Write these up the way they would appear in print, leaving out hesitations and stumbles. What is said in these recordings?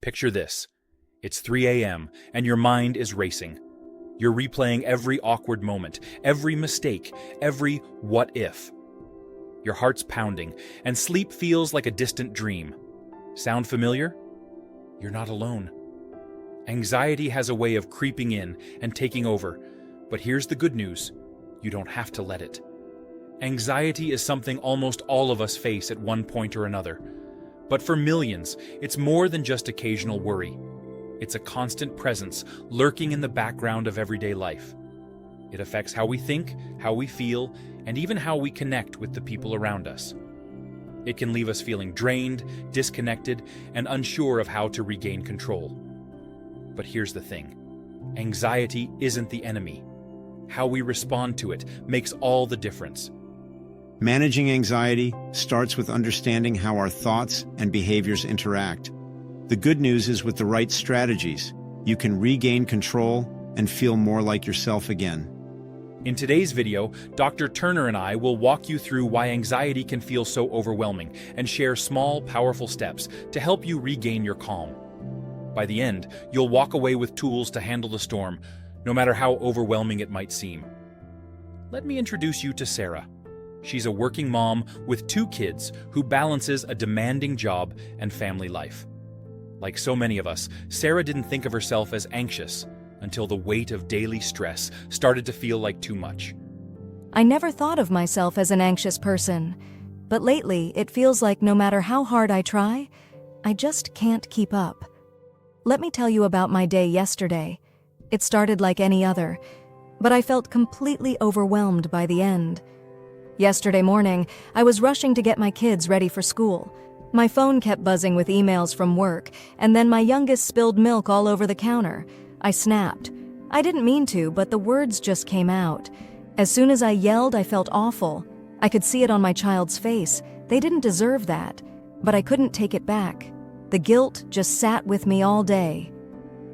Picture this. It's 3 a.m., and your mind is racing. You're replaying every awkward moment, every mistake, every what if. Your heart's pounding, and sleep feels like a distant dream. Sound familiar? You're not alone. Anxiety has a way of creeping in and taking over, but here's the good news. You don't have to let it. Anxiety is something almost all of us face at one point or another. But for millions, it's more than just occasional worry. It's a constant presence lurking in the background of everyday life. It affects how we think, how we feel, and even how we connect with the people around us. It can leave us feeling drained, disconnected, and unsure of how to regain control. But here's the thing. Anxiety isn't the enemy. How we respond to it makes all the difference. Managing anxiety starts with understanding how our thoughts and behaviors interact. The good news is with the right strategies, you can regain control and feel more like yourself again. In today's video, Dr. Turner and I will walk you through why anxiety can feel so overwhelming and share small, powerful steps to help you regain your calm. By the end, you'll walk away with tools to handle the storm, no matter how overwhelming it might seem. Let me introduce you to Sarah. She's a working mom with 2 kids who balances a demanding job and family life. Like so many of us, Sarah didn't think of herself as anxious until the weight of daily stress started to feel like too much. I never thought of myself as an anxious person, but lately it feels like no matter how hard I try, I just can't keep up. Let me tell you about my day yesterday. It started like any other, but I felt completely overwhelmed by the end. Yesterday morning, I was rushing to get my kids ready for school. My phone kept buzzing with emails from work, and then my youngest spilled milk all over the counter. I snapped. I didn't mean to, but the words just came out. As soon as I yelled, I felt awful. I could see it on my child's face. They didn't deserve that, but I couldn't take it back. The guilt just sat with me all day.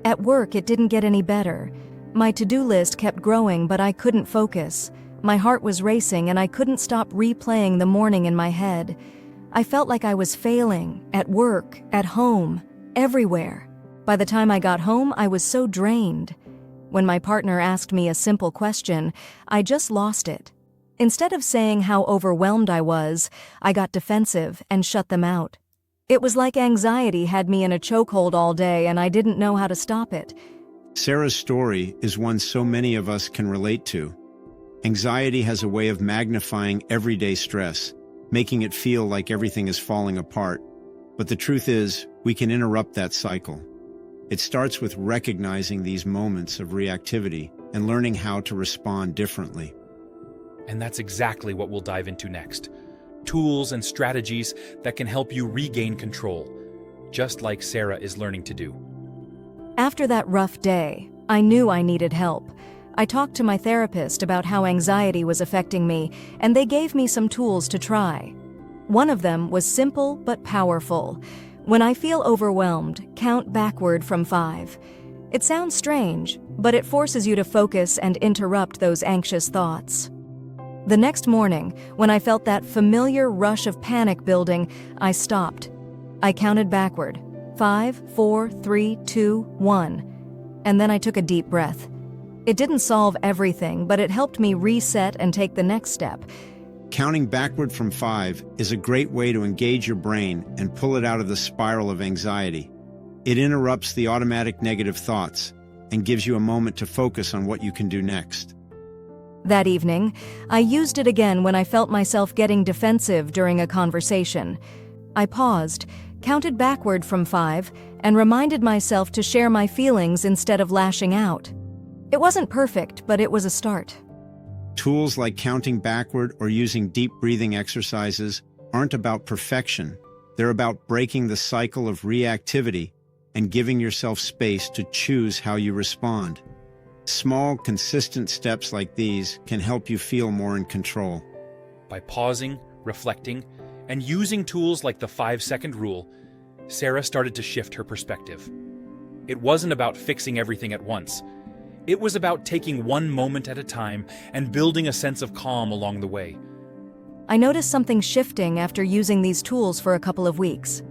At work, it didn't get any better. My to-do list kept growing, but I couldn't focus. My heart was racing, and I couldn't stop replaying the morning in my head. I felt like I was failing, at work, at home, everywhere. By the time I got home, I was so drained. When my partner asked me a simple question, I just lost it. Instead of saying how overwhelmed I was, I got defensive and shut them out. It was like anxiety had me in a chokehold all day, and I didn't know how to stop it. Sarah's story is one so many of us can relate to. Anxiety has a way of magnifying everyday stress, making it feel like everything is falling apart. But the truth is, we can interrupt that cycle. It starts with recognizing these moments of reactivity and learning how to respond differently. And that's exactly what we'll dive into next. Tools and strategies that can help you regain control, just like Sarah is learning to do. After that rough day, I knew I needed help. I talked to my therapist about how anxiety was affecting me, and they gave me some tools to try. One of them was simple but powerful. When I feel overwhelmed, count backward from 5. It sounds strange, but it forces you to focus and interrupt those anxious thoughts. The next morning, when I felt that familiar rush of panic building, I stopped. I counted backward. 5, 4, 3, 2, 1. And then I took a deep breath. It didn't solve everything, but it helped me reset and take the next step. Counting backward from 5 is a great way to engage your brain and pull it out of the spiral of anxiety. It interrupts the automatic negative thoughts and gives you a moment to focus on what you can do next. That evening, I used it again when I felt myself getting defensive during a conversation. I paused, counted backward from 5, and reminded myself to share my feelings instead of lashing out. It wasn't perfect, but it was a start. Tools like counting backward or using deep breathing exercises aren't about perfection. They're about breaking the cycle of reactivity and giving yourself space to choose how you respond. Small, consistent steps like these can help you feel more in control. By pausing, reflecting, and using tools like the 5-second rule, Sarah started to shift her perspective. It wasn't about fixing everything at once. It was about taking one moment at a time and building a sense of calm along the way. I noticed something shifting after using these tools for a couple of weeks.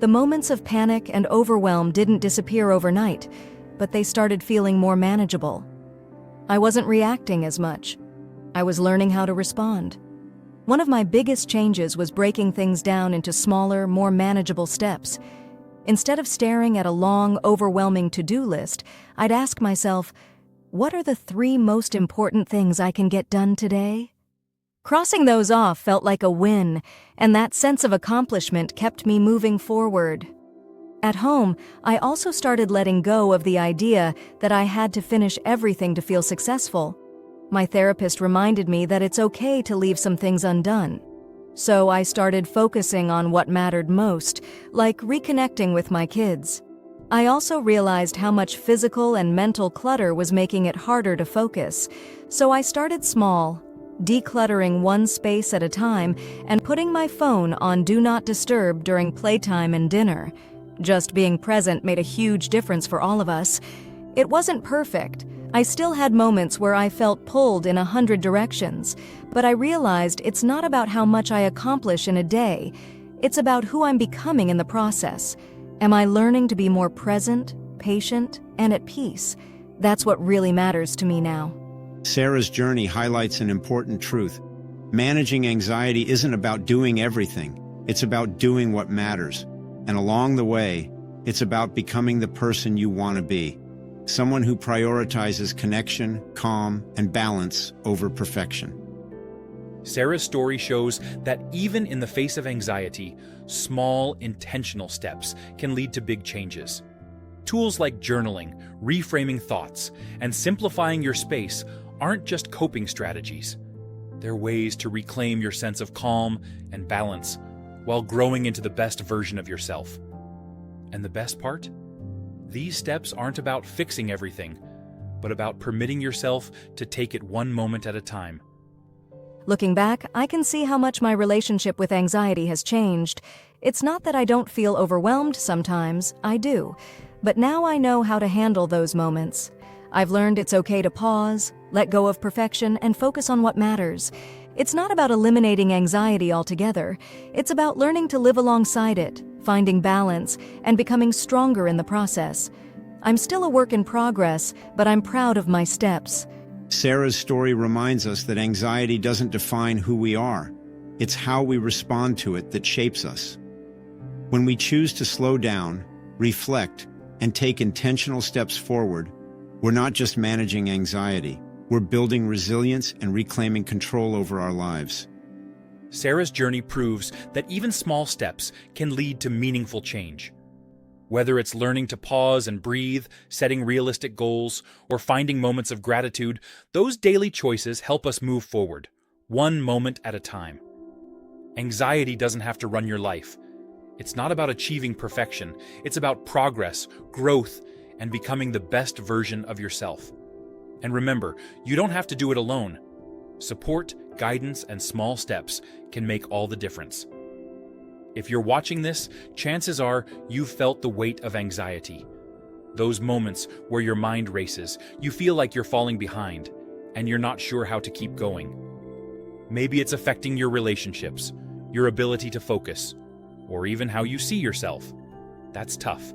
The moments of panic and overwhelm didn't disappear overnight, but they started feeling more manageable. I wasn't reacting as much. I was learning how to respond. One of my biggest changes was breaking things down into smaller, more manageable steps. Instead of staring at a long, overwhelming to-do list, I'd ask myself, what are the 3 most important things I can get done today? Crossing those off felt like a win, and that sense of accomplishment kept me moving forward. At home, I also started letting go of the idea that I had to finish everything to feel successful. My therapist reminded me that it's okay to leave some things undone. So I started focusing on what mattered most, like reconnecting with my kids. I also realized how much physical and mental clutter was making it harder to focus. So I started small, decluttering one space at a time and putting my phone on Do Not Disturb during playtime and dinner. Just being present made a huge difference for all of us. It wasn't perfect. I still had moments where I felt pulled in 100 directions, but I realized it's not about how much I accomplish in a day. It's about who I'm becoming in the process. Am I learning to be more present, patient, and at peace? That's what really matters to me now. Sarah's journey highlights an important truth. Managing anxiety isn't about doing everything. It's about doing what matters. And along the way, it's about becoming the person you want to be. Someone who prioritizes connection, calm, and balance over perfection. Sarah's story shows that even in the face of anxiety, small, intentional steps can lead to big changes. Tools like journaling, reframing thoughts, and simplifying your space aren't just coping strategies. They're ways to reclaim your sense of calm and balance while growing into the best version of yourself. And the best part? These steps aren't about fixing everything, but about permitting yourself to take it one moment at a time. Looking back, I can see how much my relationship with anxiety has changed. It's not that I don't feel overwhelmed sometimes, I do. But now I know how to handle those moments. I've learned it's okay to pause, let go of perfection, and focus on what matters. It's not about eliminating anxiety altogether. It's about learning to live alongside it, finding balance, and becoming stronger in the process. I'm still a work in progress, but I'm proud of my steps. Sarah's story reminds us that anxiety doesn't define who we are. It's how we respond to it that shapes us. When we choose to slow down, reflect, and take intentional steps forward, we're not just managing anxiety, we're building resilience and reclaiming control over our lives. Sarah's journey proves that even small steps can lead to meaningful change. Whether it's learning to pause and breathe, setting realistic goals, or finding moments of gratitude, those daily choices help us move forward, one moment at a time. Anxiety doesn't have to run your life. It's not about achieving perfection. It's about progress, growth, and becoming the best version of yourself. And remember, you don't have to do it alone. Support, guidance, and small steps can make all the difference. If you're watching this, chances are you've felt the weight of anxiety. Those moments where your mind races, you feel like you're falling behind, and you're not sure how to keep going. Maybe it's affecting your relationships, your ability to focus, or even how you see yourself. That's tough,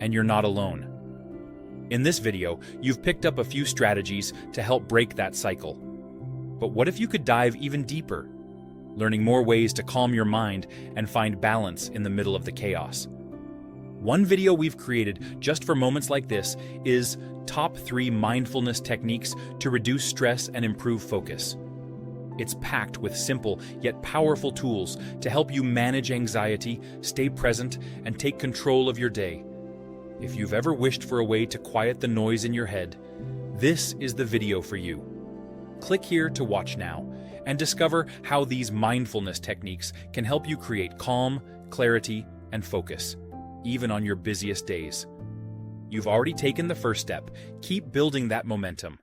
and you're not alone. In this video, you've picked up a few strategies to help break that cycle. But what if you could dive even deeper, learning more ways to calm your mind and find balance in the middle of the chaos? One video we've created just for moments like this is Top 3 Mindfulness Techniques to Reduce Stress and Improve Focus. It's packed with simple yet powerful tools to help you manage anxiety, stay present, and take control of your day. If you've ever wished for a way to quiet the noise in your head, this is the video for you. Click here to watch now and discover how these mindfulness techniques can help you create calm, clarity, and focus, even on your busiest days. You've already taken the first step. Keep building that momentum.